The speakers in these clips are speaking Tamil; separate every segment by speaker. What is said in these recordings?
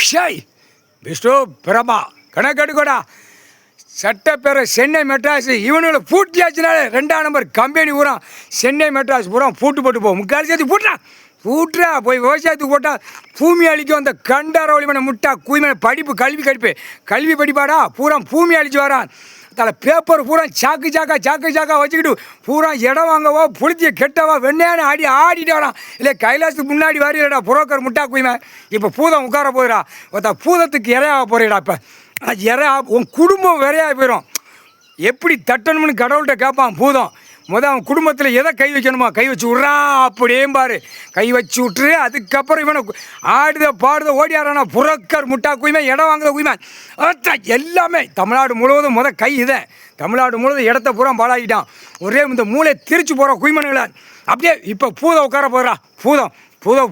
Speaker 1: ஷாய் விஷ்ணு பிரமா கணக்கெடுக்கடா சட்டப்பேரவை சென்னை மெட்ராஸ் இவனுங்களை பூட்டியாச்சுனாலே 2ஆம் நம்பர் கம்பெனி பூரா சென்னை மெட்ராஸ் பூரா பூட்டு போட்டு போகும். முக்கால் சேர்த்து பூட்டுறா போய் விவசாயத்துக்கு போட்டால் பூமி அழிக்கும். அந்த கண்டார ஒளிமனை முட்டா குயிமனை படிப்பு கல்வி படிப்பாடா பூரா பூமி அழிச்சு வரான். அதில் பேப்பர் பூரா சாக்கு சாக்கா வச்சுக்கிட்டு பூரா இடம் வாங்கவோ புளித்திய கெட்டவோ வெண்ணையான ஆடிட்டு வரான். இல்லை கைலாசத்துக்கு முன்னாடி வரையிலடா புரோக்கர் முட்டா குயிமை. இப்போ பூதம் உட்கார போயிடா பூதத்துக்கு இறையாக போகிறீடா. இப்போ இறையா உன் குடும்பம் விரையாக போயிடும். எப்படி தட்டணும்னு கடவுள்கிட்ட கேட்பான் பூதம். அவன் குடும்பத்தில் எதை கை வைக்கணுமா கை வச்சு விட்றான் அப்படியும் பாரு. கை வச்சு விட்டுரு. அதுக்கப்புறம் இவனை பாடுத ஓடியாரானா புரோக்கர் முட்டா குயிமை இடம் வாங்குத குயிமை எல்லாமே தமிழ்நாடு முழுவதும் கை இதை தமிழ்நாடு முழுவதும் இடத்த பூரா பாழாகிட்டான். ஒரே இந்த மூளை திரிச்சு போகிற குயிமனுங்கள அப்படியே. இப்போ பூதம் உட்கார போகிறா.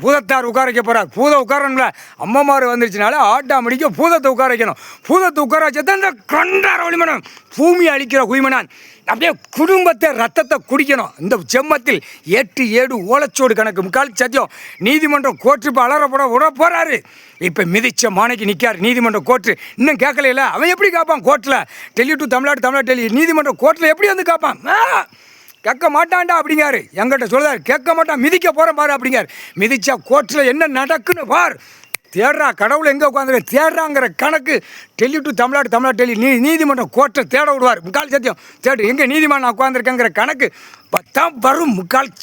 Speaker 1: பூதத்தார் உட்கார வைக்க போகிறார். பூதம் உட்காரணும்ல அம்மமார் வந்துருச்சுனால ஆட்டாமடிக்க பூதத்தை உட்கார வைக்கணும். பூதத்தை உட்கார வச்சா தான் இந்த கண்டார ஒளிமனம் பூமி அழிக்கிற குயிமனான். அப்படியே குடும்பத்தை ரத்தத்தை குடிக்கணும். இந்த செம்மத்தில் 8 ஓலச்சோடு கணக்கு முக்கால் சத்தியம். நீதிமன்றம் கோர்ட்டு இப்போ விட போகிறாரு. இப்போ மிதிச்ச மானைக்கு நிற்கார் நீதிமன்றம் கோர்ட்டு. இன்னும் கேட்கல அவன் எப்படி கேட்பான் கோர்ட்டில்? டெல்லி டு தமிழ்நாடு டெல்லி நீதிமன்றம் கோர்ட்டில் எப்படி வந்து கேட்பான்? கேட்க மாட்டான்டா அப்படிங்காரு. எங்கிட்ட சொல்லுதாரு கேட்க மாட்டான் மிதிக்க போகிறேன் பாரு அப்படிங்கார். மிதிச்சா கோர்ட்டில் என்ன நடக்குன்னு பார். தேடுறா கடவுள் எங்கே உட்காந்துரு தேடுறாங்கிற கணக்கு. டெல்லி டு தமிழ்நாடு டெல்லி நீதிமன்றம் கோர்ட்டை தேட விடுவார். முக்கால் சத்தியம் தேடு எங்கே நீதிமன்றம் உட்காந்துருக்கேங்கிற கணக்கு பத்தாம் வரும் முக்கால் சத்தியம்.